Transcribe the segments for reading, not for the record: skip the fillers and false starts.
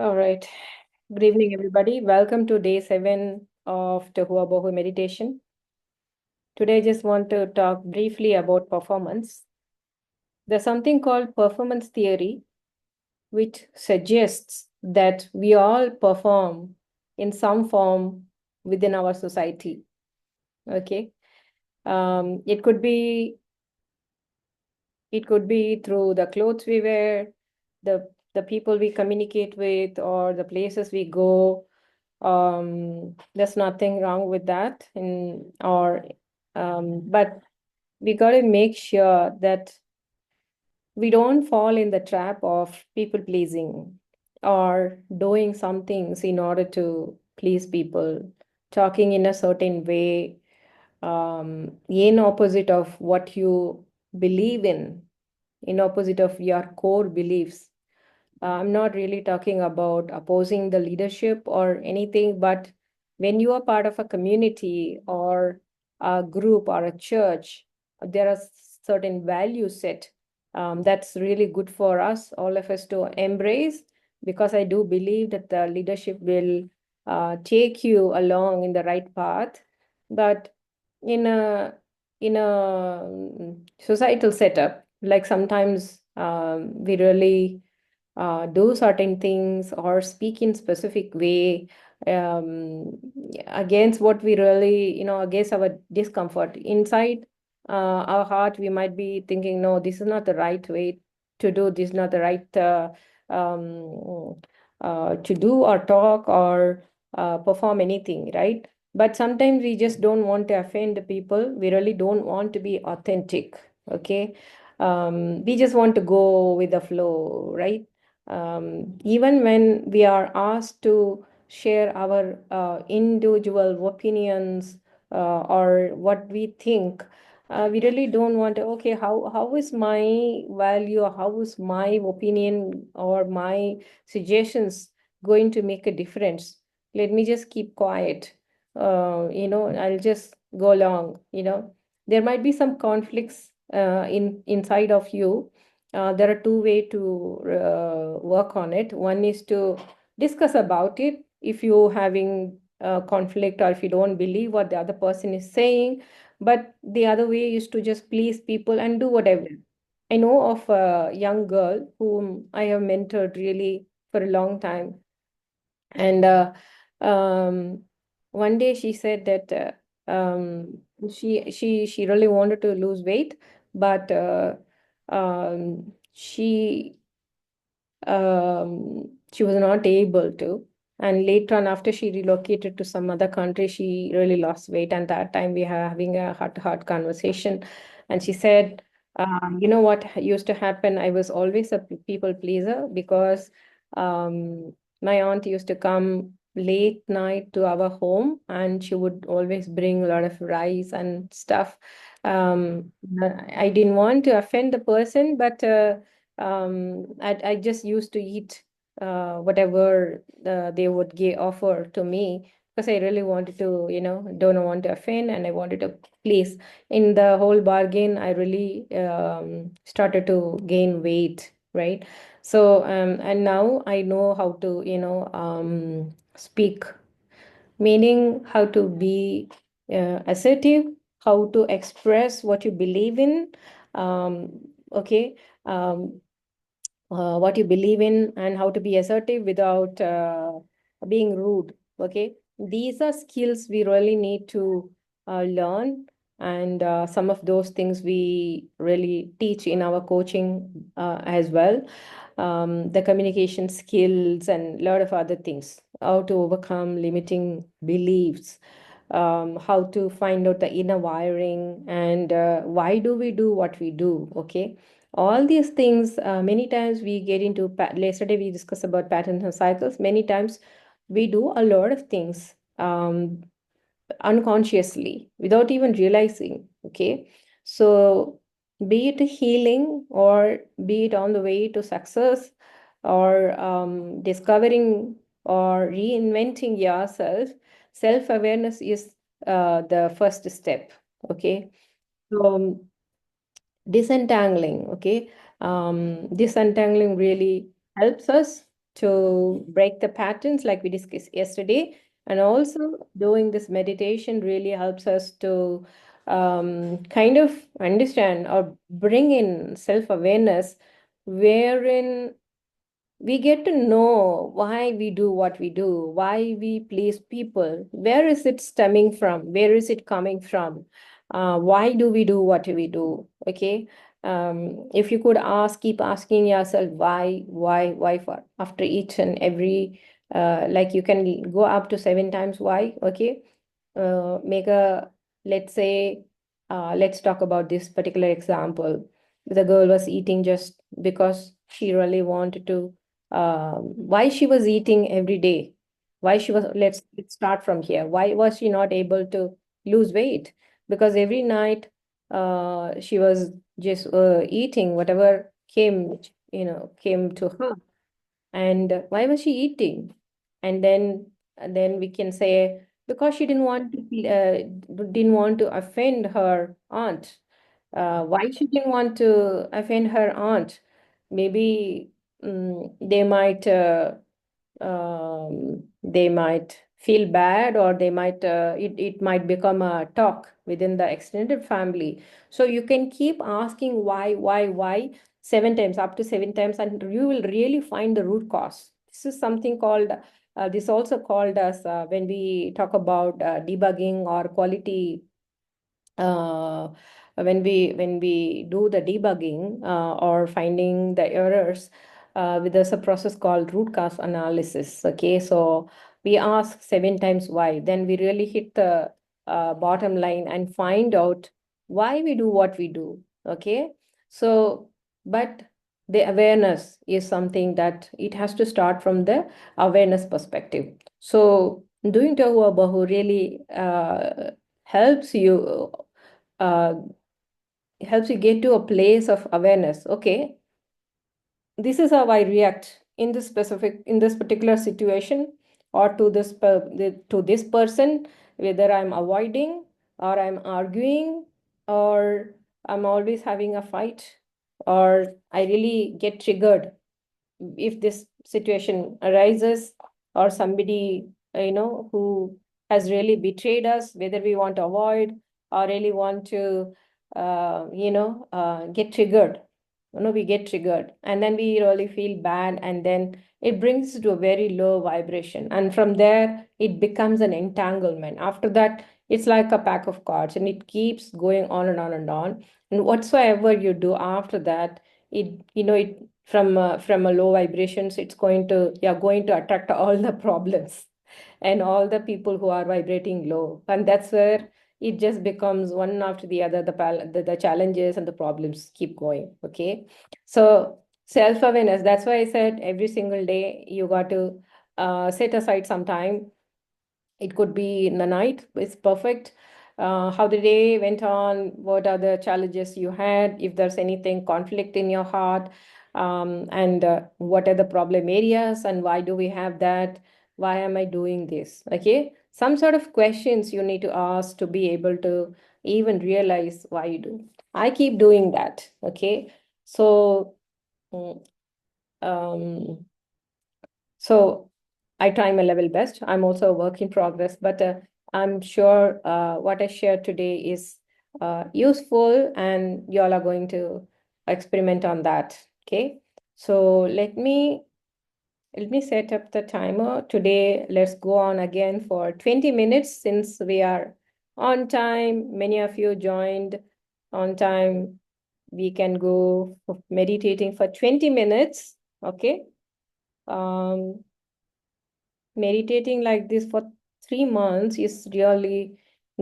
All right. Good evening, everybody. Welcome to day 7 of the Hula Boho Meditation. Today, I just want to talk briefly about performance. There's something called performance theory, which suggests that we all perform in some form within our society. Okay. Um, it could be it could be through the clothes we wear, the people we communicate with, or the places we go. There's nothing wrong with that. But we got to make sure that we don't fall in the trap of people pleasing or doing some things in order to please people, talking in a certain way, in opposite of what you believe in opposite of your core beliefs. I'm not really talking about opposing the leadership or anything, but when you are part of a community or a group or a church, there are certain values set. That's really good for us, all of us to embrace, because I do believe that the leadership will take you along in the right path. But in a societal setup, like sometimes we really do certain things or speak in specific way um, against what we really, against our discomfort inside our heart. We might be thinking, no, this is not the right way to do. This is not the right um, to do or talk or perform anything, right? But sometimes we just don't want to offend the people. We really don't want to be authentic. Okay. We just want to go with the flow, right? Even when we are asked to share our individual opinions or what we think, we really don't want to, okay, how is my value, or how is my opinion or my suggestions going to make a difference? Let me just keep quiet. I'll just go along. There might be some conflicts inside of you. There are two ways to work on it. One is to discuss about it if you're having conflict or if you don't believe what the other person is saying. But the other way is to just please people and do whatever. I know of a young girl whom I have mentored really for a long time. And one day she said that she really wanted to lose weight, but she was not able to. And later on, after she relocated to some other country, she really lost weight. And that time we were having a heart-to-heart conversation. And she said, you know what used to happen? I was always a people pleaser because my aunt used to come late night to our home and she would always bring a lot of rice and stuff. I didn't want to offend the person, but I just used to eat whatever they would offer to me because I really wanted to, don't want to offend and I wanted to please. In the whole bargain, I really started to gain weight, right? So, and now I know how to, speak, meaning how to be assertive, how to express what you believe in. Um, okay. Um, what you believe in and how to be assertive without being rude. Okay, these are skills we really need to learn, and some of those things we really teach in our coaching as well. The communication skills and a lot of other things, how to overcome limiting beliefs, how to find out the inner wiring, and why do we do what we do. Okay, all these things, many times we get into yesterday we discussed about patterns and cycles. Many times we do a lot of things unconsciously without even realizing. Okay, so be it healing or be it on the way to success or discovering or reinventing yourself, self-awareness is the first step. Okay, so disentangling. Okay, disentangling really helps us to break the patterns like we discussed yesterday. And also doing this meditation really helps us to kind of understand or bring in self-awareness, wherein we get to know why we do what we do, why we please people, where is it stemming from, where is it coming from, why do we do what we do? Okay. If you could keep asking yourself why for after each and every, like you can go up to 7 times why. Okay. Make a, let's say, let's talk about this particular example. The girl was eating just because she really wanted to, why she was eating every day, why she was, let's start from here, why was she not able to lose weight? Because every night she was just eating whatever came, came to her. And why was she eating? And then we can say because she didn't want to offend her aunt. Why she didn't want to offend her aunt? Maybe they might feel bad, or it might become a talk within the extended family. So you can keep asking why 7 times, up to 7 times, and you will really find the root cause. This is something called, this also called as, when we talk about debugging or quality, uh, when we do the debugging, or finding the errors, there's a process called root cause analysis. Okay, so we ask 7 times why, then we really hit the bottom line and find out why we do what we do. Okay, so but the awareness is something that it has to start from the awareness perspective. So doing Tohu Bahu really helps you, uh, helps you get to a place of awareness. Okay, this is how I react in this particular situation, or to this person, whether I'm avoiding, or I'm arguing, or I'm always having a fight, or I really get triggered if this situation arises, or somebody, who has really betrayed us, whether we want to avoid or really want to get triggered. We get triggered, and then we really feel bad, and then it brings to a very low vibration, and from there it becomes an entanglement. After that, it's like a pack of cards, and it keeps going on and on and on. And whatsoever you do after that, it from a low vibrations, it's going to, you're going to attract all the problems and all the people who are vibrating low, and that's where it just becomes one after the other. The challenges and the problems keep going. Okay, so self-awareness, that's why I said every single day you got to set aside some time. It could be in the night, it's perfect. How the day went on, what are the challenges you had, if there's anything conflict in your heart, and what are the problem areas, and why do we have that? Why am I doing this? Okay, some sort of questions you need to ask to be able to even realize why you do. I keep doing that. Okay, so mm, um, so I try my level best. I'm also a work in progress, but I'm sure what I shared today is useful, and y'all are going to experiment on that. Okay. So let me set up the timer today. Let's go on again for 20 minutes since we are on time. Many of you joined on time. We can go for meditating for 20 minutes. Okay. Um, Meditating like this for 3 months is really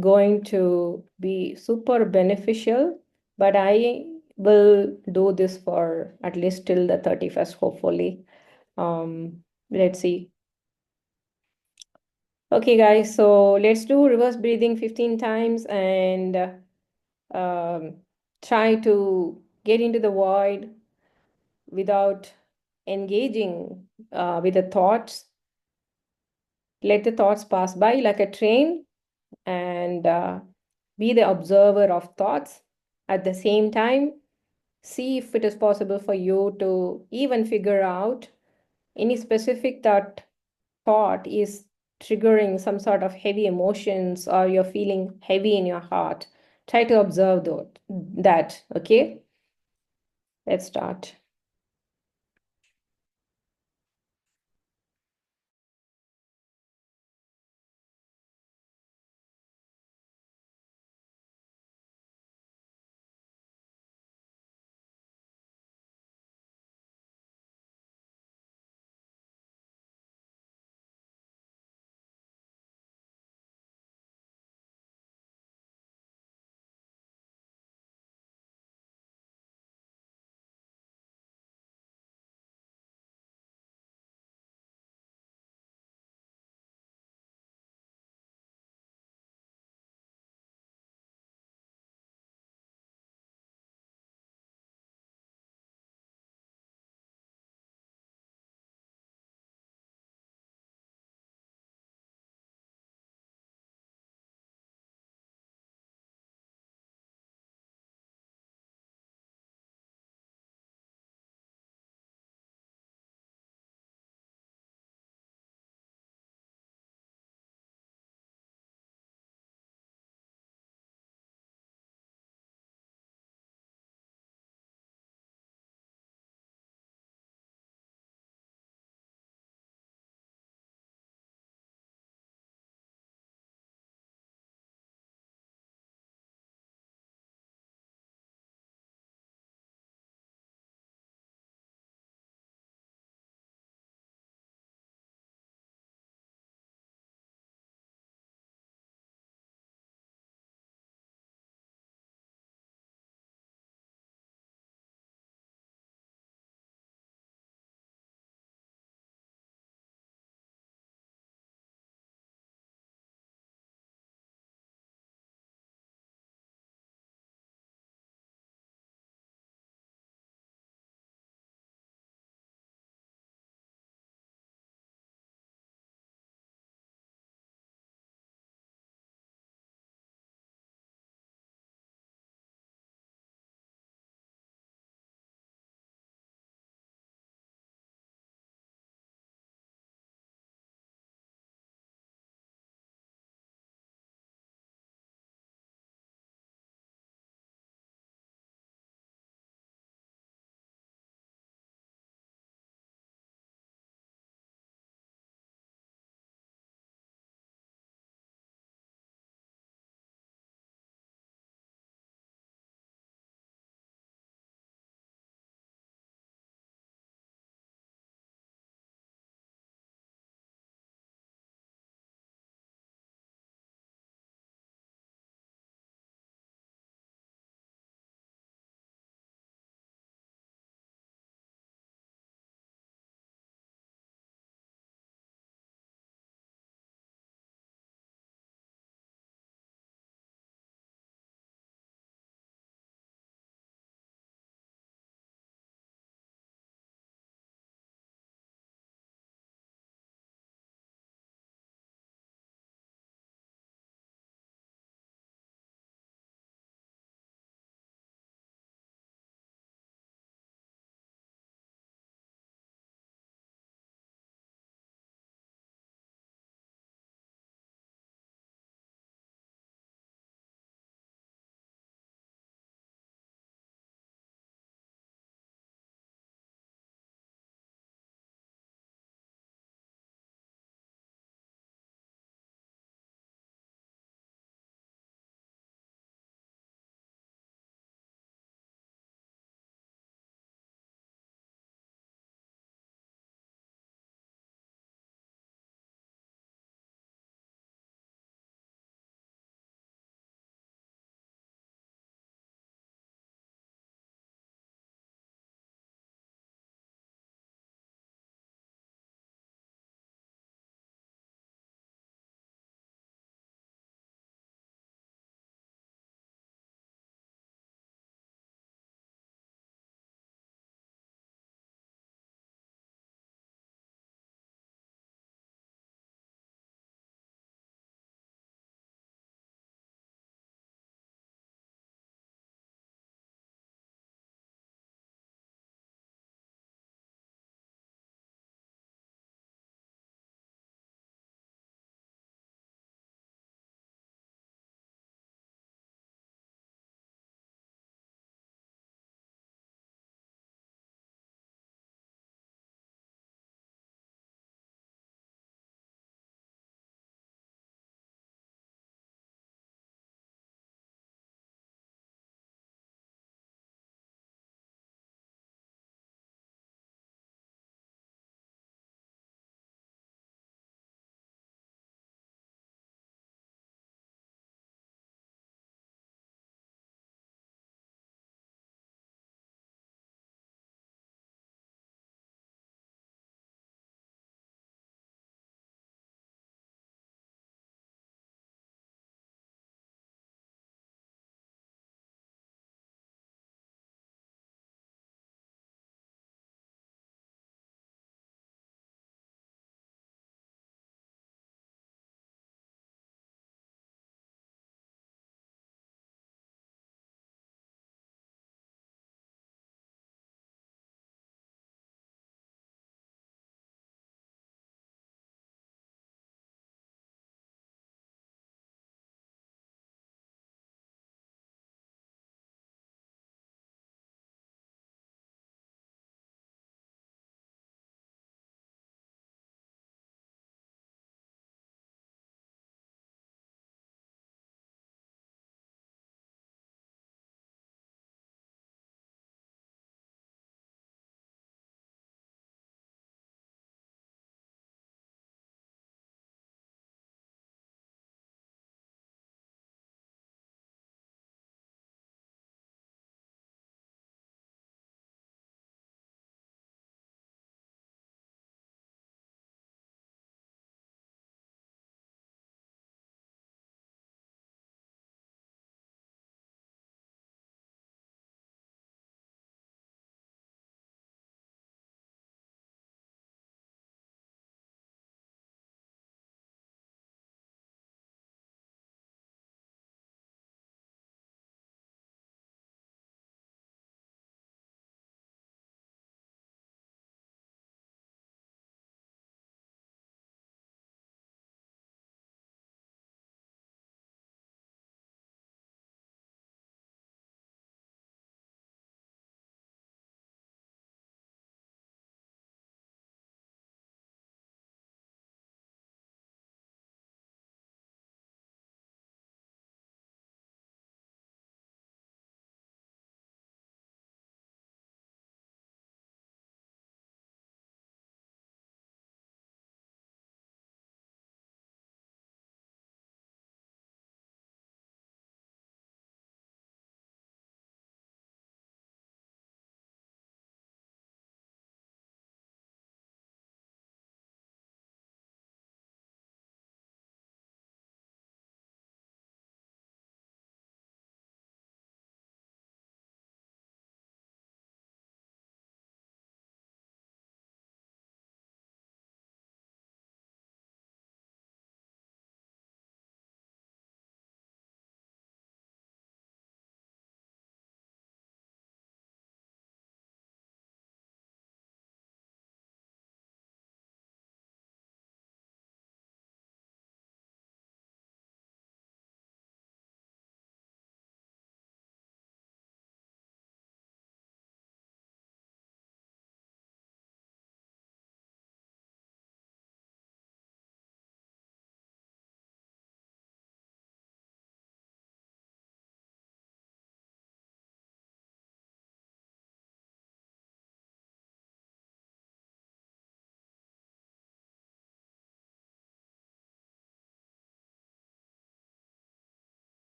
going to be super beneficial, but I will do this for at least till the 31st, hopefully. Let's see. Okay, guys, so let's do reverse breathing 15 times, and um, try to get into the void without engaging with the thoughts. Let the thoughts pass by like a train, and be the observer of thoughts. At the same time, see if it is possible for you to even figure out any specific that thought is triggering some sort of heavy emotions, or you're feeling heavy in your heart, try to observe that. Okay, let's start.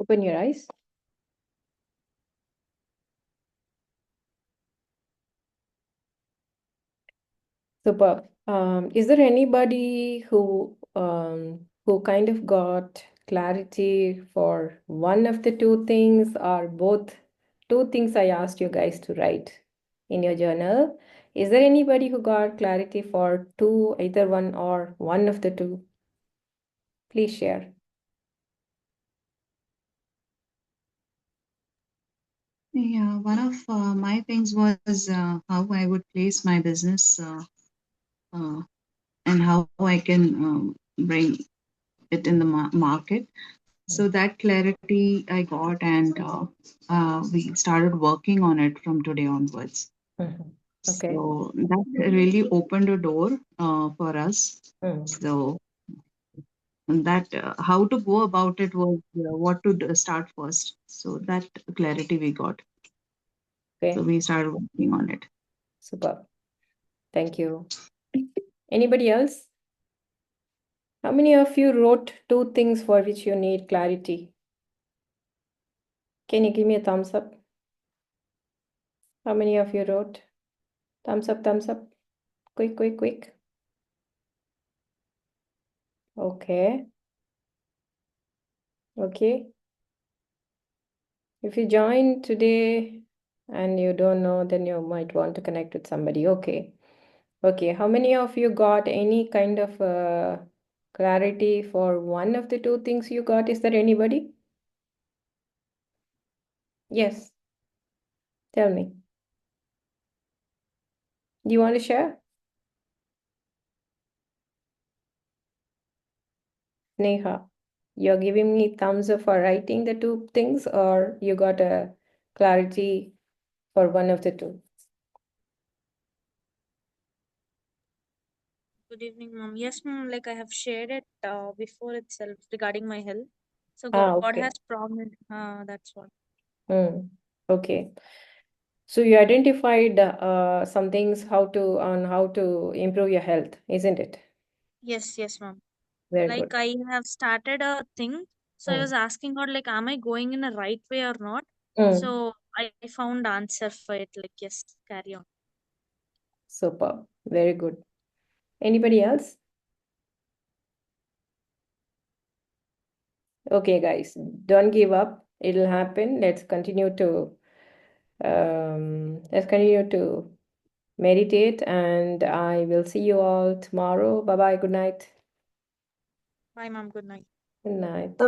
Open your eyes. Super. Is there anybody who kind of got clarity for one of the two things or both two things I asked you guys to write in your journal? Is there anybody who got clarity for two, either one or one of the two? Please share. Yeah, one of my things was how I would place my business uh, and how I can bring it in the market. So that clarity I got, and we started working on it from today onwards. Mhm. Okay. So that really opened a door for us. Mm. So that how to go about it was what to start first. So that clarity we got. So Okay. we started working on it. Super. Thank you. Anybody else? How many of you wrote two things for which you need clarity? Can you give me a thumbs up? How many of you wrote? Thumbs up, thumbs up. Quick, quick, quick. Okay. Okay. If you join today and you don't know, then you might want to connect with somebody. Okay. Okay. How many of you got any kind of clarity for one of the two things you got? Is there anybody? Yes. Tell me. Do you want to share? Neha, you're giving me thumbs up for writing the two things, or you got a clarity for one of the two? Good evening, ma'am. Yes, ma'am. Like I have shared it before itself regarding my health. So Ah, God okay. has promised. That's what. Hmm. Okay. So you identified some things how to improve your health, isn't it? Yes, yes, ma'am. Very Like good. I have started a thing. So I Hmm. was asking God, like, am I going in the right way or not? Hmm. So I found answer for it. Like, yes, carry on. Super. Very good. Anybody else? Okay, guys, don't give up. It'll happen. Let's continue to meditate, and I will see you all tomorrow. Bye bye. Good night. Bye, ma'am. Good night. Good night. Bye